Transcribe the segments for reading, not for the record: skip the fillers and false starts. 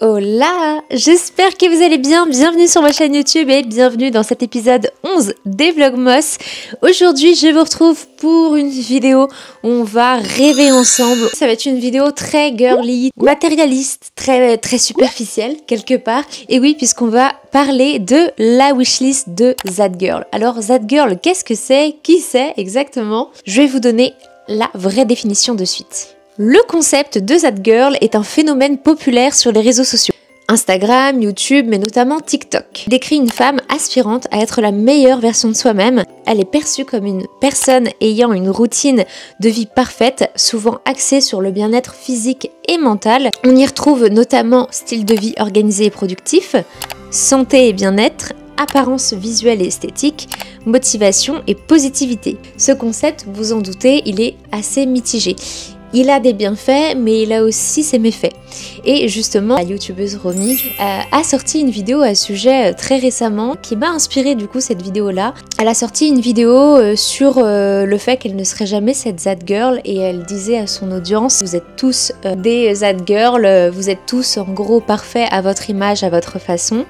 Hola, j'espère que vous allez bien, bienvenue sur ma chaîne YouTube et bienvenue dans cet épisode 11 des Vlogmas. Aujourd'hui je vous retrouve pour une vidéo où on va rêver ensemble. Ça va être une vidéo très girly, matérialiste, très superficielle quelque part. Et oui, puisqu'on va parler de la wishlist de Zadgirl. Alors Zadgirl, qu'est-ce que c'est? Qui c'est exactement? Je vais vous donner la vraie définition de suite. Le concept de Zadgirl est un phénomène populaire sur les réseaux sociaux. Instagram, YouTube, mais notamment TikTok. Il décrit une femme aspirante à être la meilleure version de soi-même. Elle est perçue comme une personne ayant une routine de vie parfaite, souvent axée sur le bien-être physique et mental. On y retrouve notamment style de vie organisé et productif, santé et bien-être, apparence visuelle et esthétique, motivation et positivité. Ce concept, vous en doutez, il est assez mitigé. Il a des bienfaits, mais il a aussi ses méfaits. Et justement, la youtubeuse Romy a sorti une vidéo à ce sujet très récemment qui m'a inspiré du coup cette vidéo-là. Elle a sorti une vidéo sur le fait qu'elle ne serait jamais cette Zadgirl et elle disait à son audience: vous êtes tous des Zadgirls, vous êtes tous en gros parfaits à votre image, à votre façon.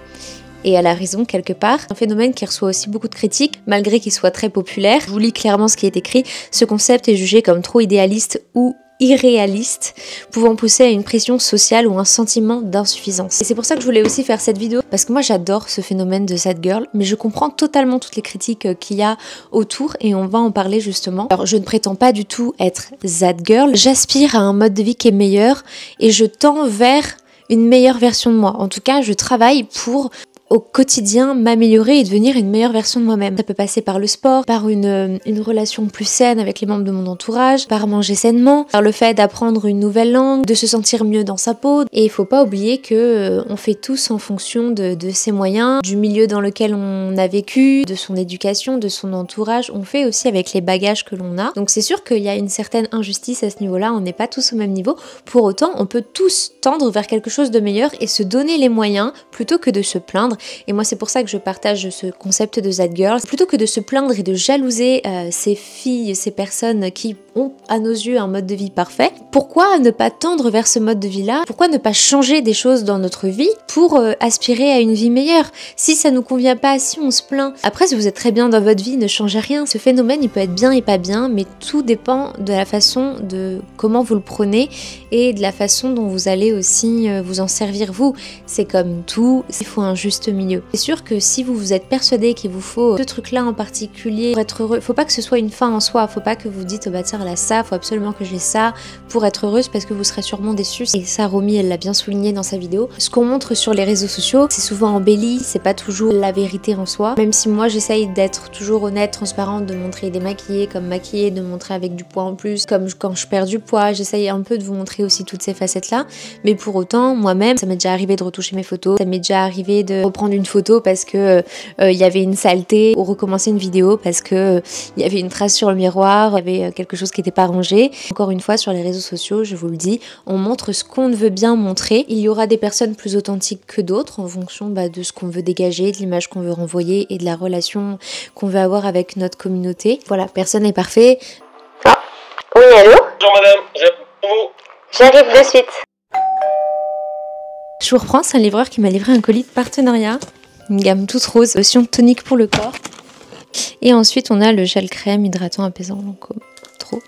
Et elle a raison quelque part. Un phénomène qui reçoit aussi beaucoup de critiques, malgré qu'il soit très populaire. Je vous lis clairement ce qui est écrit. Ce concept est jugé comme trop idéaliste ou irréaliste, pouvant pousser à une pression sociale ou un sentiment d'insuffisance. Et c'est pour ça que je voulais aussi faire cette vidéo, parce que moi j'adore ce phénomène de Zadgirl, mais je comprends totalement toutes les critiques qu'il y a autour et on va en parler justement. Alors je ne prétends pas du tout être Zadgirl, j'aspire à un mode de vie qui est meilleur et je tends vers une meilleure version de moi. En tout cas, je travaille pour au quotidien m'améliorer et devenir une meilleure version de moi-même. Ça peut passer par le sport, par une relation plus saine avec les membres de mon entourage, par manger sainement, par le fait d'apprendre une nouvelle langue, de se sentir mieux dans sa peau. Et il faut pas oublier que on fait tous en fonction de ses moyens, du milieu dans lequel on a vécu, de son éducation, de son entourage. On fait aussi avec les bagages que l'on a. Donc c'est sûr qu'il y a une certaine injustice à ce niveau-là, on n'est pas tous au même niveau. Pour autant, on peut tous tendre vers quelque chose de meilleur et se donner les moyens plutôt que de se plaindre. Et moi c'est pour ça que je partage ce concept de Zadgirl. Plutôt que de se plaindre et de jalouser ces filles, ces personnes qui ont à nos yeux un mode de vie parfait, pourquoi ne pas tendre vers ce mode de vie là? Pourquoi ne pas changer des choses dans notre vie pour aspirer à une vie meilleure? Si ça nous convient pas, si on se plaint, après si vous êtes très bien dans votre vie, ne changez rien. Ce phénomène il peut être bien et pas bien, mais tout dépend de la façon de comment vous le prenez et de la façon dont vous allez aussi vous en servir vous. C'est comme tout, il faut un juste milieu. C'est sûr que si vous vous êtes persuadé qu'il vous faut ce truc là en particulier pour être heureux, faut pas que ce soit une fin en soi, faut pas que vous dites bah tiens elle a ça, faut absolument que j'ai ça pour être heureuse, parce que vous serez sûrement déçus. Et ça Romy elle l'a bien souligné dans sa vidéo. Ce qu'on montre sur les réseaux sociaux c'est souvent embelli, c'est pas toujours la vérité en soi, même si moi j'essaye d'être toujours honnête, transparente, de montrer démaquillée comme maquillée, de montrer avec du poids en plus, comme quand je perds du poids, j'essaye un peu de vous montrer aussi toutes ces facettes là, mais pour autant moi-même ça m'est déjà arrivé de retoucher mes photos, ça m'est déjà arrivé de reprendre une photo parce que il y avait une saleté, ou recommencer une vidéo parce que il y avait une trace sur le miroir, il y avait quelque chose qui n'était pas rangé. Encore une fois, sur les réseaux sociaux, je vous le dis, on montre ce qu'on veut bien montrer. Il y aura des personnes plus authentiques que d'autres en fonction de ce qu'on veut dégager, de l'image qu'on veut renvoyer et de la relation qu'on veut avoir avec notre communauté. Voilà, personne n'est parfait. Ah, oui, allô? Bonjour madame, j'arrive. J'arrive de suite. Je vous reprends, c'est un livreur qui m'a livré un colis de partenariat. Une gamme toute rose, lotion tonique pour le corps. Et ensuite, on a le gel crème hydratant apaisant. Donc,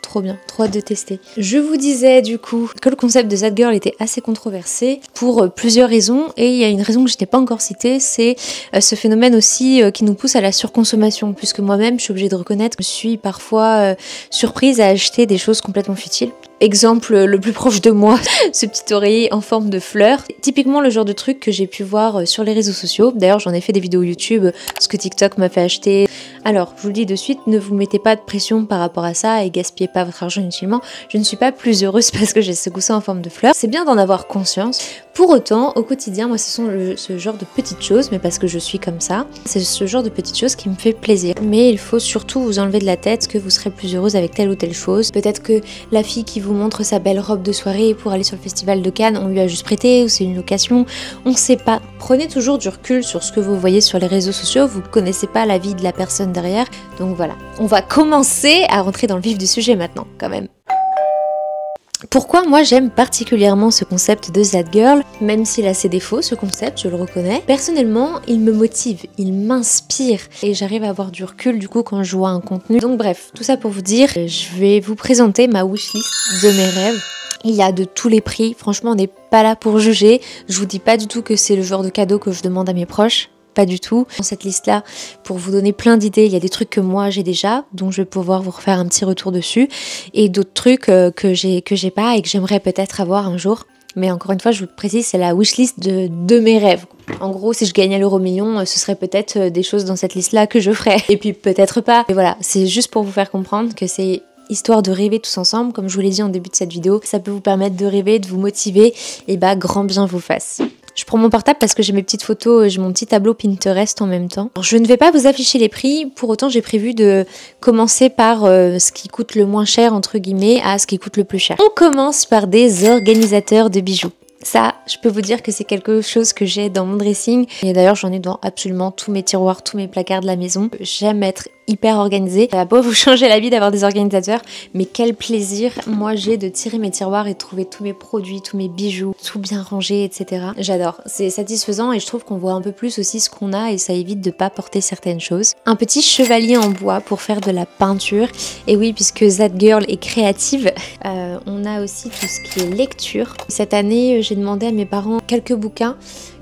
trop bien, trop hâte de tester. Je vous disais du coup que le concept de Zadgirl était assez controversé pour plusieurs raisons. Et il y a une raison que je n'ai pas encore citée, c'est ce phénomène aussi qui nous pousse à la surconsommation. Puisque moi-même, je suis obligée de reconnaître que je suis parfois surprise à acheter des choses complètement futiles. Exemple le plus proche de moi, ce petit oreiller en forme de fleur. Typiquement le genre de truc que j'ai pu voir sur les réseaux sociaux. D'ailleurs j'en ai fait des vidéos YouTube, ce que TikTok m'a fait acheter. Alors je vous le dis de suite, ne vous mettez pas de pression par rapport à ça et gaspillez pas votre argent inutilement. Je ne suis pas plus heureuse parce que j'ai ce gousset en forme de fleur. C'est bien d'en avoir conscience. Pour autant, au quotidien, moi ce sont ce genre de petites choses, mais parce que je suis comme ça, c'est ce genre de petites choses qui me fait plaisir. Mais il faut surtout vous enlever de la tête que vous serez plus heureuse avec telle ou telle chose. Peut-être que la fille qui vous montre sa belle robe de soirée pour aller sur le festival de Cannes, on lui a juste prêté ou c'est une location, on sait pas. Prenez toujours du recul sur ce que vous voyez sur les réseaux sociaux, vous connaissez pas la vie de la personne derrière, donc voilà. On va commencer à rentrer dans le vif du sujet maintenant, quand même. Pourquoi moi j'aime particulièrement ce concept de That Girl, même s'il a ses défauts, ce concept, je le reconnais. Personnellement, il me motive, il m'inspire et j'arrive à avoir du recul du coup quand je vois un contenu. Donc bref, tout ça pour vous dire, je vais vous présenter ma wishlist de mes rêves. Il y a de tous les prix, franchement on n'est pas là pour juger. Je vous dis pas du tout que c'est le genre de cadeau que je demande à mes proches. Pas du tout. Dans cette liste-là, pour vous donner plein d'idées, il y a des trucs que moi j'ai déjà, donc je vais pouvoir vous refaire un petit retour dessus, et d'autres trucs que j'ai pas et que j'aimerais peut-être avoir un jour. Mais encore une fois, je vous précise, c'est la wishlist de mes rêves. En gros, si je gagnais l'euro million, ce serait peut-être des choses dans cette liste-là que je ferais. Et puis peut-être pas. Et voilà, c'est juste pour vous faire comprendre que c'est histoire de rêver tous ensemble. Comme je vous l'ai dit en début de cette vidéo, ça peut vous permettre de rêver, de vous motiver, et bah grand bien vous fasse. Je prends mon portable parce que j'ai mes petites photos, j'ai mon petit tableau Pinterest en même temps. Alors, je ne vais pas vous afficher les prix, pour autant j'ai prévu de commencer par ce qui coûte le moins cher entre guillemets à ce qui coûte le plus cher. On commence par des organisateurs de bijoux. Ça, je peux vous dire que c'est quelque chose que j'ai dans mon dressing. Et d'ailleurs, j'en ai dans absolument tous mes tiroirs, tous mes placards de la maison. J'aime être hyper organisée. Ça va pas vous changer la vie d'avoir des organisateurs, mais quel plaisir moi j'ai de tirer mes tiroirs et de trouver tous mes produits, tous mes bijoux, tout bien rangé, etc. J'adore. C'est satisfaisant et je trouve qu'on voit un peu plus aussi ce qu'on a et ça évite de pas porter certaines choses. Un petit chevalier en bois pour faire de la peinture. Et oui, puisque That Girl est créative, on a aussi tout ce qui est lecture. Cette année, j'ai demandé à mes parents quelques bouquins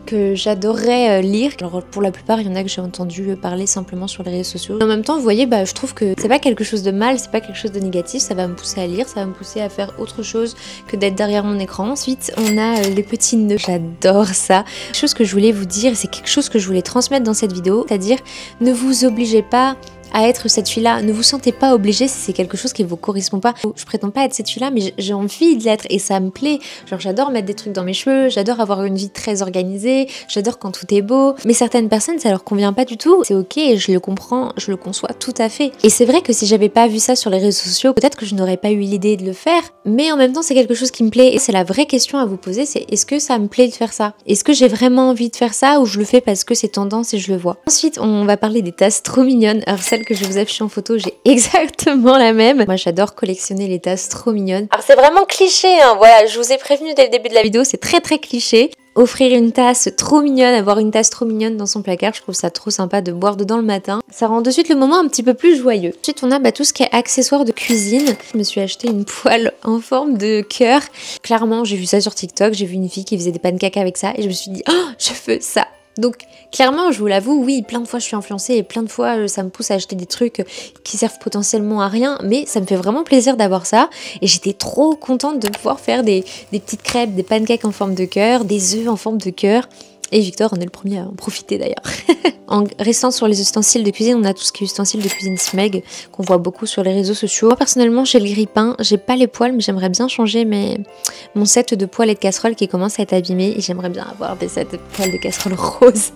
que j'adorerais lire. Alors pour la plupart, il y en a que j'ai entendu parler simplement sur les réseaux sociaux. En même temps, vous voyez, je trouve que c'est pas quelque chose de mal, c'est pas quelque chose de négatif, ça va me pousser à lire, ça va me pousser à faire autre chose que d'être derrière mon écran. Ensuite, on a les petits nœuds, j'adore ça. Quelque chose que je voulais vous dire, c'est quelque chose que je voulais transmettre dans cette vidéo, c'est-à-dire ne vous obligez pas à être cette fille-là, ne vous sentez pas obligée si c'est quelque chose qui vous correspond pas. Je prétends pas être cette fille-là, mais j'ai envie de l'être et ça me plaît. Genre j'adore mettre des trucs dans mes cheveux, j'adore avoir une vie très organisée, j'adore quand tout est beau. Mais certaines personnes, ça leur convient pas du tout. C'est ok, je le comprends, je le conçois tout à fait. Et c'est vrai que si j'avais pas vu ça sur les réseaux sociaux, peut-être que je n'aurais pas eu l'idée de le faire. Mais en même temps, c'est quelque chose qui me plaît et c'est la vraie question à vous poser, c'est est-ce que ça me plaît de faire ça? Est-ce que j'ai vraiment envie de faire ça ou je le fais parce que c'est tendance et je le vois? Ensuite, on va parler des tasses trop mignonnes. Alors celle que je vous affiche en photo, j'ai exactement la même. Moi, j'adore collectionner les tasses trop mignonnes. Alors c'est vraiment cliché, hein, voilà, je vous ai prévenu dès le début de la vidéo, c'est très cliché. Offrir une tasse trop mignonne, avoir une tasse trop mignonne dans son placard, je trouve ça trop sympa de boire dedans le matin. Ça rend de suite le moment un petit peu plus joyeux. Ensuite, on a tout ce qui est accessoires de cuisine. Je me suis acheté une poêle en forme de cœur. Clairement, j'ai vu ça sur TikTok, j'ai vu une fille qui faisait des pancakes avec ça et je me suis dit, oh, je veux ça. Donc clairement, je vous l'avoue, oui, plein de fois je suis influencée et plein de fois ça me pousse à acheter des trucs qui servent potentiellement à rien, mais ça me fait vraiment plaisir d'avoir ça et j'étais trop contente de pouvoir faire des petites crêpes, des pancakes en forme de cœur, des œufs en forme de cœur. Et Victor en est le premier à en profiter d'ailleurs. En restant sur les ustensiles de cuisine, on a tout ce qui est ustensiles de cuisine Smeg, qu'on voit beaucoup sur les réseaux sociaux. Moi personnellement, j'ai le grille-pain, j'ai pas les poêles, mais j'aimerais bien changer mon set de poêles et de casseroles qui commence à être abîmé. Et j'aimerais bien avoir des sets de poêles de casseroles roses.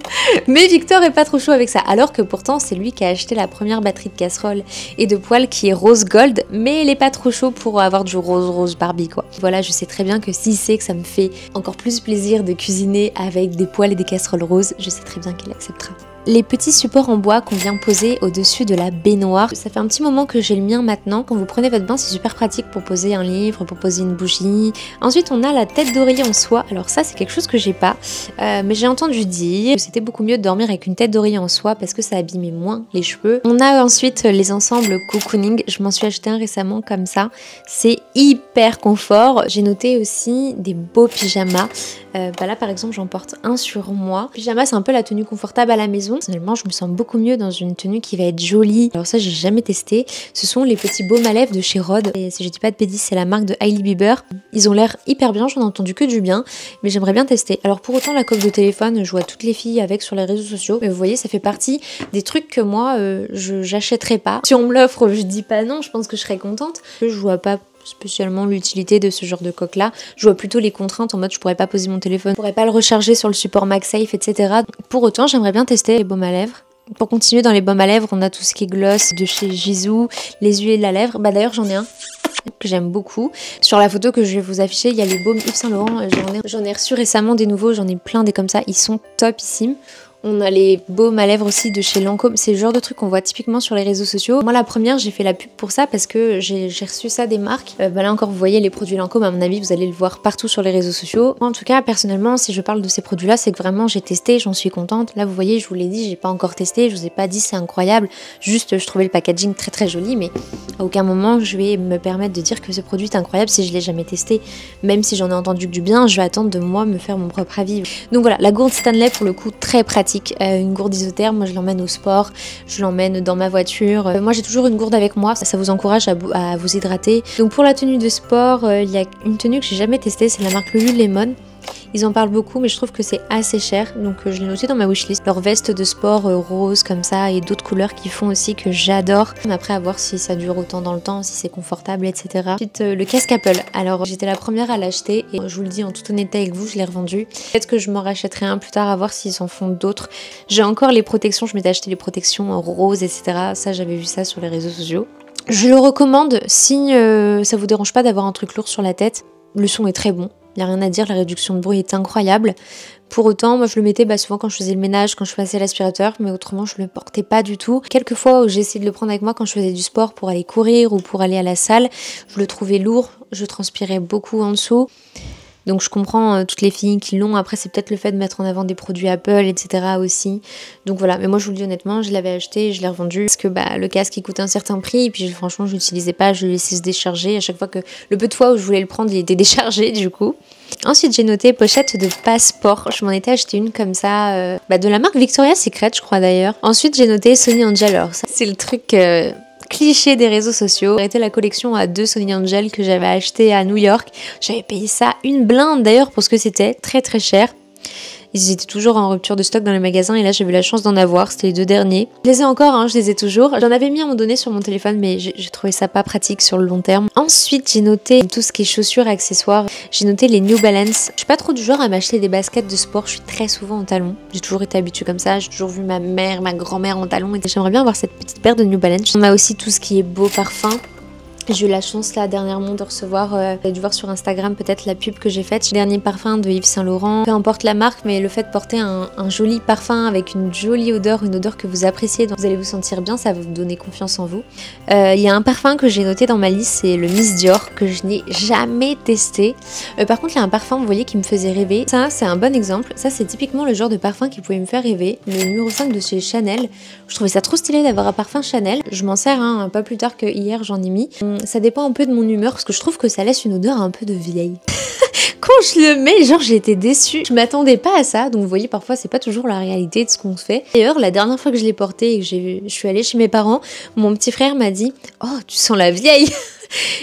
Mais Victor est pas trop chaud avec ça. Alors que pourtant, c'est lui qui a acheté la première batterie de casseroles et de poêles qui est rose gold. Mais il est pas trop chaud pour avoir du rose Barbie quoi. Voilà, je sais très bien que s'il sait que ça me fait encore plus plaisir de cuisiner avec des poêles et des casseroles roses, je sais très bien qu'il acceptera. Les petits supports en bois qu'on vient poser au-dessus de la baignoire. Ça fait un petit moment que j'ai le mien maintenant. Quand vous prenez votre bain, c'est super pratique pour poser un livre, pour poser une bougie. Ensuite, on a la tête d'oreiller en soie. Alors ça, c'est quelque chose que j'ai pas. Mais j'ai entendu dire que c'était beaucoup mieux de dormir avec une tête d'oreiller en soie parce que ça abîmait moins les cheveux. On a ensuite les ensembles cocooning. Je m'en suis acheté un récemment comme ça. C'est hyper confort. J'ai noté aussi des beaux pyjamas. Là, par exemple, j'en porte un sur moi. Pyjama, c'est un peu la tenue confortable à la maison. Personnellement, je me sens beaucoup mieux dans une tenue qui va être jolie. Alors ça, j'ai jamais testé. Ce sont les petits baumes à lèvres de chez Rhode. Et si je dis pas de bêtises, c'est la marque de Hailey Bieber. Ils ont l'air hyper bien, j'en ai entendu que du bien. Mais j'aimerais bien tester. Alors pour autant, la coque de téléphone, je vois toutes les filles avec sur les réseaux sociaux. Mais vous voyez, ça fait partie des trucs que moi, j'achèterais pas. Si on me l'offre, je dis pas non, je pense que je serais contente. Je vois pas spécialement l'utilité de ce genre de coque là, je vois plutôt les contraintes en mode je pourrais pas poser mon téléphone, je pourrais pas le recharger sur le support MagSafe, etc. Pour autant, j'aimerais bien tester les baumes à lèvres. Pour continuer dans les baumes à lèvres, on a tout ce qui est gloss de chez Gisou, les huiles de la lèvre. D'ailleurs, j'en ai un que j'aime beaucoup. Sur la photo que je vais vous afficher, il y a les baumes Yves Saint Laurent. J'en ai reçu récemment des nouveaux, j'en ai plein des comme ça, ils sont topissimes. On a les baumes à lèvres aussi de chez Lancôme. C'est le genre de truc qu'on voit typiquement sur les réseaux sociaux. Moi, la première, j'ai fait la pub pour ça parce que j'ai reçu ça des marques. Là encore, vous voyez les produits Lancôme. À mon avis, vous allez le voir partout sur les réseaux sociaux. Moi, en tout cas, personnellement, si je parle de ces produits-là, c'est que vraiment j'ai testé, j'en suis contente. Là, vous voyez, je vous l'ai dit, j'ai pas encore testé. Je vous ai pas dit c'est incroyable. Juste, je trouvais le packaging très très joli, mais à aucun moment je vais me permettre de dire que ce produit est incroyable si je l'ai jamais testé. Même si j'en ai entendu que du bien, je vais attendre de moi me faire mon propre avis. Donc voilà, la gourde Stanley pour le coup très pratique. Une gourde isotherme, moi je l'emmène au sport, je l'emmène dans ma voiture. Moi j'ai toujours une gourde avec moi, ça vous encourage à vous hydrater. Donc pour la tenue de sport, il y a une tenue que j'ai jamais testée, c'est la marque Lululemon. Ils en parlent beaucoup mais je trouve que c'est assez cher, donc je l'ai noté dans ma wishlist. Leur veste de sport rose comme ça et d'autres couleurs qui font aussi que j'adore. Après à voir si ça dure autant dans le temps, si c'est confortable, etc. Ensuite le casque Apple, alors j'étais la première à l'acheter et je vous le dis en toute honnêteté avec vous, je l'ai revendu. Peut-être que je m'en rachèterai un plus tard à voir s'ils en font d'autres. J'ai encore les protections, je m'étais acheté les protections roses, etc. Ça j'avais vu ça sur les réseaux sociaux. Je le recommande si ça vous dérange pas d'avoir un truc lourd sur la tête. Le son est très bon. Il n'y a rien à dire, la réduction de bruit est incroyable. Pour autant, moi je le mettais souvent quand je faisais le ménage, quand je passais l'aspirateur, mais autrement je le portais pas du tout. Quelques fois où j'ai essayé de le prendre avec moi quand je faisais du sport pour aller courir ou pour aller à la salle, je le trouvais lourd, je transpirais beaucoup en dessous. Donc je comprends toutes les filles qui l'ont. Après c'est peut-être le fait de mettre en avant des produits Apple, etc. aussi. Donc voilà, mais moi je vous le dis honnêtement, je l'avais acheté et je l'ai revendu. Parce que le casque il coûte un certain prix. Et puis franchement je l'utilisais pas, je le laissais se décharger. À chaque fois que le peu de fois où je voulais le prendre, il était déchargé du coup. Ensuite j'ai noté pochette de passeport. Je m'en étais acheté une comme ça, de la marque Victoria's Secret je crois d'ailleurs. Ensuite j'ai noté Sony Angel. Alors ça c'est le truc... cliché des réseaux sociaux. J'ai arrêté la collection à 2 Sony Angel que j'avais acheté à New York. J'avais payé ça une blinde d'ailleurs pour ce que c'était, très très cher. Ils étaient toujours en rupture de stock dans les magasins et là j'ai eu la chance d'en avoir, c'était les 2 derniers. Je les ai encore, je les ai toujours. J'en avais mis à un moment donné sur mon téléphone mais j'ai trouvé ça pas pratique sur le long terme. Ensuite j'ai noté tout ce qui est chaussures et accessoires. J'ai noté les New Balance. Je suis pas trop du genre à m'acheter des baskets de sport, je suis très souvent en talons. J'ai toujours été habituée comme ça, j'ai toujours vu ma mère, ma grand-mère en talons et j'aimerais bien avoir cette petite paire de New Balance. On a aussi tout ce qui est beau parfum. J'ai eu la chance là dernièrement de recevoir, vous avez dû voir sur Instagram peut-être la pub que j'ai faite. Le dernier parfum de Yves Saint Laurent. Peu importe la marque, mais le fait de porter un joli parfum avec une jolie odeur, une odeur que vous appréciez, donc vous allez vous sentir bien, ça va vous donner confiance en vous. Il y a un parfum que j'ai noté dans ma liste, c'est le Miss Dior, que je n'ai jamais testé. Par contre il y a un parfum, vous voyez, qui me faisait rêver. Ça c'est un bon exemple, ça c'est typiquement le genre de parfum qui pouvait me faire rêver. Le numéro 5 de chez Chanel. Je trouvais ça trop stylé d'avoir un parfum Chanel. Je m'en sers pas plus tard que hier, j'en ai mis. Ça dépend un peu de mon humeur parce que je trouve que ça laisse une odeur un peu de vieille. Quand je le mets, genre j'ai été déçue. Je m'attendais pas à ça, donc vous voyez parfois c'est pas toujours la réalité de ce qu'on fait. D'ailleurs la dernière fois que je l'ai porté et que je suis allée chez mes parents, mon petit frère m'a dit « Oh tu sens la vieille !»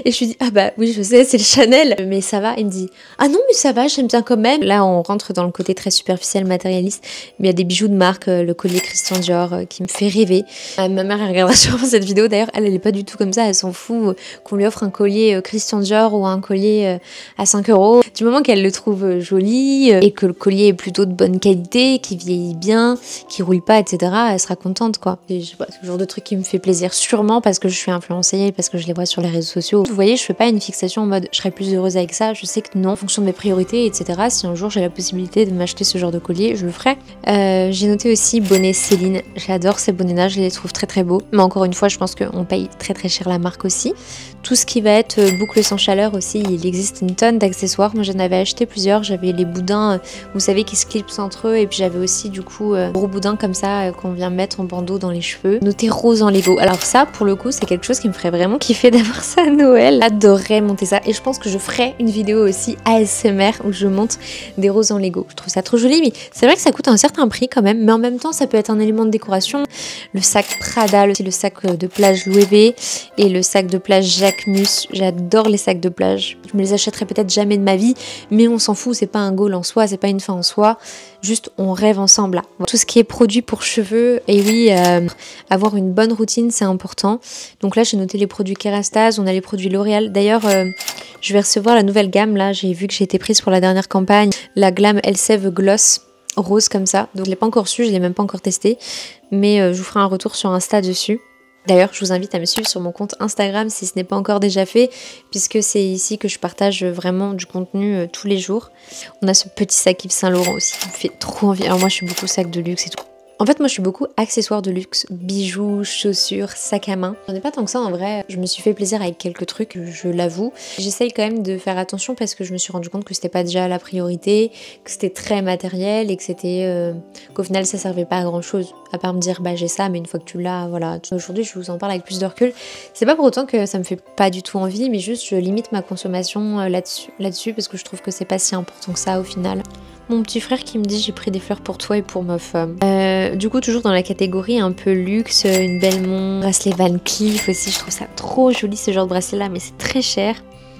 Et je lui dis « Ah bah oui je sais c'est le Chanel mais ça va ». Il me dit « Ah non mais ça va j'aime bien quand même ». Là on rentre dans le côté très superficiel matérialiste, mais il y a des bijoux de marque, le collier Christian Dior qui me fait rêver. Ma mère elle regardera sûrement cette vidéo d'ailleurs, elle est pas du tout comme ça, elle s'en fout qu'on lui offre un collier Christian Dior ou un collier à 5 €. Du moment qu'elle le trouve joli et que le collier est plutôt de bonne qualité, qui vieillit bien, qui roule pas, etc., elle sera contente quoi. Et je sais pas, c'est le genre de truc qui me fait plaisir, sûrement parce que je suis influencée, parce que je les vois sur les réseaux sociaux. Vous voyez, je fais pas une fixation en mode je serais plus heureuse avec ça, je sais que non, en fonction de mes priorités, etc. Si un jour j'ai la possibilité de m'acheter ce genre de collier, je le ferai. J'ai noté aussi bonnet Céline, j'adore ces bonnets-là, je les trouve très très beaux. Mais encore une fois, je pense qu'on paye très très cher la marque aussi. Tout ce qui va être boucle sans chaleur aussi, il existe une tonne d'accessoires. Moi j'en avais acheté plusieurs, j'avais les boudins, vous savez, qui se clipsent entre eux, et puis j'avais aussi du coup gros boudins comme ça qu'on vient mettre en bandeau dans les cheveux. Noté rose en Lego. Alors ça pour le coup c'est quelque chose qui me ferait vraiment kiffer d'avoir ça à Noël. J'adorerais monter ça et je pense que je ferai une vidéo aussi ASMR où je monte des roses en Lego. Je trouve ça trop joli, mais c'est vrai que ça coûte un certain prix quand même, mais en même temps ça peut être un élément de décoration. Le sac Prada, le sac de plage Louis V et le sac de plage Jacquemus. J'adore les sacs de plage. Je me les achèterai peut-être jamais de ma vie, mais on s'en fout, c'est pas un goal en soi, c'est pas une fin en soi. Juste on rêve ensemble là. Tout ce qui est produit pour cheveux, et oui, avoir une bonne routine c'est important. Donc là j'ai noté les produits Kérastase, on a les produits L'Oréal. D'ailleurs je vais recevoir la nouvelle gamme là, j'ai vu que j'ai été prise pour la dernière campagne, la Glam Elseve Gloss rose comme ça. Donc je l'ai pas encore su, je l'ai même pas encore testé, mais je vous ferai un retour sur Insta dessus. D'ailleurs, je vous invite à me suivre sur mon compte Instagram si ce n'est pas encore déjà fait, puisque c'est ici que je partage vraiment du contenu tous les jours. On a ce petit sac Yves Saint Laurent aussi qui me fait trop envie. Alors moi, je suis beaucoup sac de luxe et tout. En fait, moi, je suis beaucoup accessoires de luxe, bijoux, chaussures, sac à main. J'en ai pas tant que ça en vrai. Je me suis fait plaisir avec quelques trucs, je l'avoue. J'essaye quand même de faire attention parce que je me suis rendu compte que c'était pas déjà la priorité, que c'était très matériel et que qu'au final, ça servait pas à grand chose. À part me dire, bah j'ai ça, mais une fois que tu l'as, voilà. Aujourd'hui, je vous en parle avec plus de recul. C'est pas pour autant que ça me fait pas du tout envie, mais juste je limite ma consommation là-dessus parce que je trouve que c'est pas si important que ça au final. Mon petit frère qui me dit j'ai pris des fleurs pour toi et pour ma femme. Du coup toujours dans la catégorie un peu luxe, une belle montre, bracelet Van Cleef aussi, je trouve ça trop joli ce genre de bracelet là, mais c'est très cher.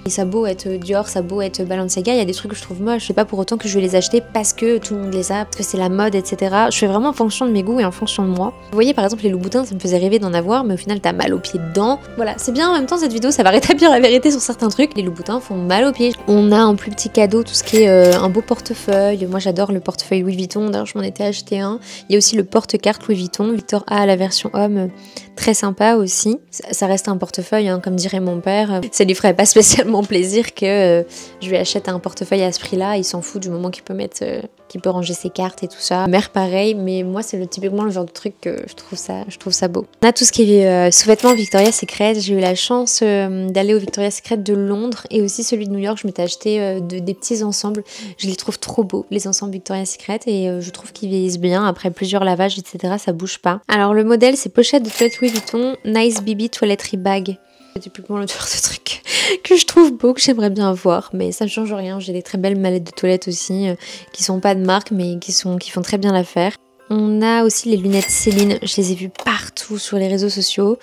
Et ça a beau être Dior, ça a beau être Balenciaga, il y a des trucs que je trouve moches. C'est pas pour autant que je vais les acheter parce que tout le monde les a, parce que c'est la mode, etc. Je fais vraiment en fonction de mes goûts et en fonction de moi. Vous voyez par exemple les Louboutins, ça me faisait rêver d'en avoir, mais au final t'as mal aux pieds dedans. Voilà, c'est bien en même temps cette vidéo, ça va rétablir la vérité sur certains trucs. Les Louboutins font mal aux pieds. On a en plus petit cadeau tout ce qui est un beau portefeuille. Moi j'adore le portefeuille Louis Vuitton, d'ailleurs je m'en étais acheté un. Il y a aussi le porte-carte Louis Vuitton, Victor A, la version homme. Très sympa aussi. Ça reste un portefeuille, hein, comme dirait mon père. Ça lui ferait pas spécialement plaisir que je lui achète un portefeuille à ce prix-là. Il s'en fout du moment qu'il peut mettre, qu'il peut ranger ses cartes et tout ça. Mère pareil, mais moi c'est typiquement le genre de truc que je trouve ça beau. On a tout ce qui est sous-vêtements Victoria's Secret. J'ai eu la chance d'aller au Victoria's Secret de Londres et aussi celui de New York. Je m'étais acheté des petits ensembles. Je les trouve trop beaux, les ensembles Victoria's Secret, et je trouve qu'ils vieillissent bien. Après plusieurs lavages, etc., ça bouge pas. Alors le modèle, c'est pochette de toilette Louis Vuitton, Nice Baby Toiletry Bag. C'est typiquement le genre de truc que je trouve beau, que j'aimerais bien avoir, mais ça ne change rien. J'ai des très belles mallettes de toilette aussi, qui sont pas de marque, mais qui font très bien l'affaire. On a aussi les lunettes Céline, je les ai vues partout sur les réseaux sociaux,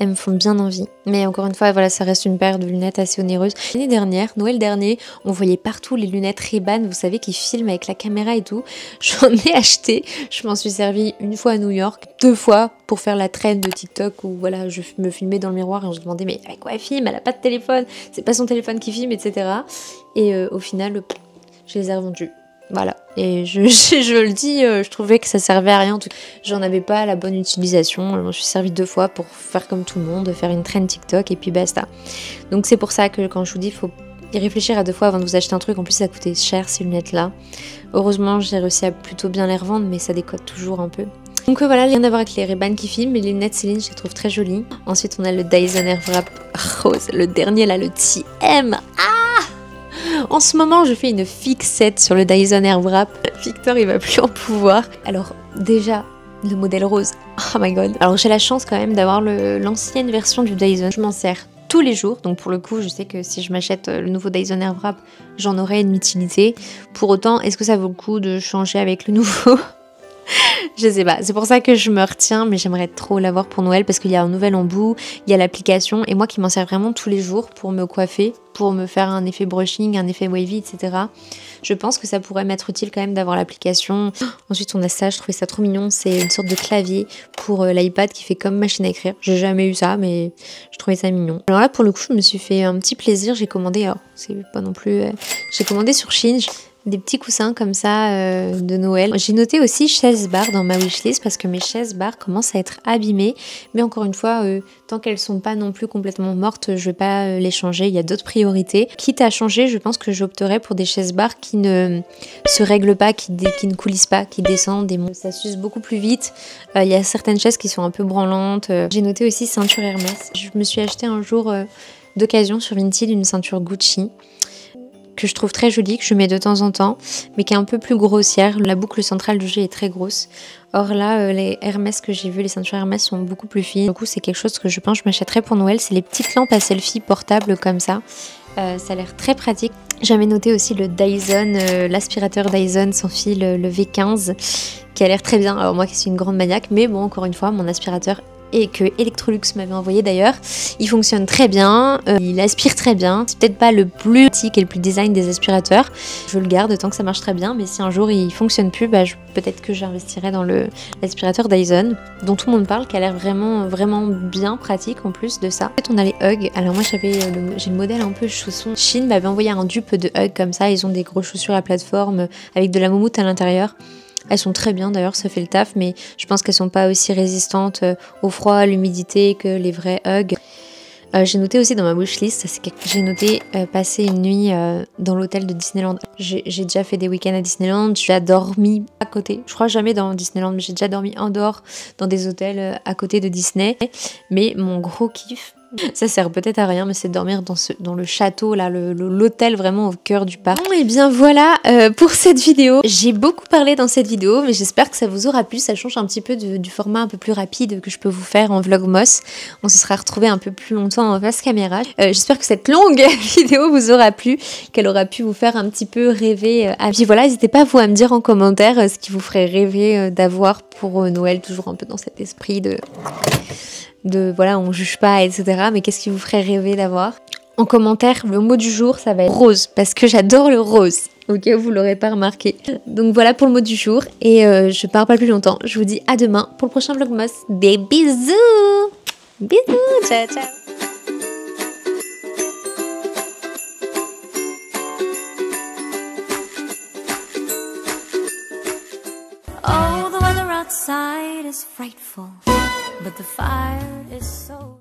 elles me font bien envie. Mais encore une fois, voilà, ça reste une paire de lunettes assez onéreuse. L'année dernière, Noël dernier, on voyait partout les lunettes Ray-Ban, vous savez, qui filment avec la caméra et tout. J'en ai acheté, je m'en suis servi une fois à New York, 2 fois pour faire la trend de TikTok où voilà, je me filmais dans le miroir et je me demandais mais avec quoi elle filme, elle a pas de téléphone, c'est pas son téléphone qui filme, etc. Et au final, je les ai revendus. Voilà, et je le dis, je trouvais que ça servait à rien. En tout cas, j'en avais pas la bonne utilisation. Je m'en suis servi 2 fois pour faire comme tout le monde, faire une trend TikTok et puis basta. Donc c'est pour ça que quand je vous dis, il faut y réfléchir à 2 fois avant de vous acheter un truc. En plus, ça coûtait cher ces lunettes-là. Heureusement, j'ai réussi à plutôt bien les revendre, mais ça décote toujours un peu. Donc voilà, rien à voir avec les Ray-Ban qui filment, mais les lunettes Céline, je les trouve très jolies. Ensuite, on a le Dyson Airwrap rose, le dernier là, le TM. En ce moment, je fais une fixette sur le Dyson Airwrap. Victor, il va plus en pouvoir. Alors, déjà, le modèle rose. Oh my god. Alors, j'ai la chance quand même d'avoir l'ancienne version du Dyson. Je m'en sers tous les jours. Donc, pour le coup, je sais que si je m'achète le nouveau Dyson Airwrap, j'en aurai une utilité. Pour autant, est-ce que ça vaut le coup de changer avec le nouveau ? Je sais pas, c'est pour ça que je me retiens, mais j'aimerais trop l'avoir pour Noël parce qu'il y a un nouvel embout, il y a l'application, et moi qui m'en sers vraiment tous les jours pour me coiffer, pour me faire un effet brushing, un effet wavy, etc. Je pense que ça pourrait m'être utile quand même d'avoir l'application. Ensuite on a ça, je trouvais ça trop mignon, c'est une sorte de clavier pour l'iPad qui fait comme machine à écrire. J'ai jamais eu ça, mais je trouvais ça mignon. Alors là pour le coup je me suis fait un petit plaisir, j'ai commandé, alors c'est pas non plus... j'ai commandé sur Shein, des petits coussins comme ça de Noël. J'ai noté aussi chaises bar dans ma wishlist parce que mes chaises bar commencent à être abîmées. Mais encore une fois, tant qu'elles sont pas non plus complètement mortes, je vais pas les changer. Il y a d'autres priorités. Quitte à changer, je pense que j'opterais pour des chaises bar qui ne se règlent pas, qui ne coulissent pas, qui descendent. Ça s'use beaucoup plus vite. Il y a certaines chaises qui sont un peu branlantes. J'ai noté aussi ceinture Hermès. Je me suis acheté un jour d'occasion sur Vinted une ceinture Gucci que je trouve très jolie, que je mets de temps en temps, mais qui est un peu plus grossière. La boucle centrale du jet est très grosse. Or là, les Hermès que j'ai vues, les ceintures Hermès sont beaucoup plus fines. Du coup, c'est quelque chose que je pense que je m'achèterais pour Noël. C'est les petites lampes à selfie portables comme ça. Ça a l'air très pratique. J'avais noté aussi le Dyson, l'aspirateur Dyson sans fil, le V15, qui a l'air très bien. Alors moi qui suis une grande maniaque, mais bon, encore une fois, mon aspirateur et que Electrolux m'avait envoyé d'ailleurs. Il fonctionne très bien, il aspire très bien. C'est peut-être pas le plus pratique et le plus design des aspirateurs. Je le garde tant que ça marche très bien, mais si un jour il fonctionne plus, peut-être que j'investirai dans l'aspirateur Dyson, dont tout le monde parle, qui a l'air vraiment, vraiment bien pratique en plus de ça. En fait, on a les Hug. Alors moi j'ai le modèle un peu chausson. Shein m'avait envoyé un dupe de Hug comme ça. Ils ont des grosses chaussures à plateforme avec de la moumoute à l'intérieur. Elles sont très bien d'ailleurs, ça fait le taf, mais je pense qu'elles sont pas aussi résistantes au froid, à l'humidité que les vrais Hug. J'ai noté aussi dans ma wishlist, j'ai noté passer une nuit dans l'hôtel de Disneyland. J'ai déjà fait des week-ends à Disneyland, j'ai déjà dormi à côté. Je crois jamais dans Disneyland, mais j'ai déjà dormi en dehors dans des hôtels à côté de Disney. Mais mon gros kiff, ça sert peut-être à rien, mais c'est de dormir dans le château, là, l'hôtel vraiment au cœur du parc. Et bien voilà pour cette vidéo. J'ai beaucoup parlé dans cette vidéo, mais j'espère que ça vous aura plu. Ça change un petit peu du format un peu plus rapide que je peux vous faire en vlogmas. On se sera retrouvés un peu plus longtemps en face caméra. J'espère que cette longue vidéo vous aura plu, qu'elle aura pu vous faire un petit peu rêver. Puis voilà, n'hésitez pas vous à me dire en commentaire ce qui vous ferait rêver d'avoir pour Noël, toujours un peu dans cet esprit de voilà, on juge pas, etc. Mais qu'est-ce qui vous ferait rêver d'avoir? En commentaire, le mot du jour, ça va être rose, parce que j'adore le rose. Ok, vous l'aurez pas remarqué. Donc voilà pour le mot du jour. Et je parle pas plus longtemps. Je vous dis à demain pour le prochain vlogmas. Des bisous. Bisous, ciao, ciao. Oh, the weather outside is frightful, but the fire is so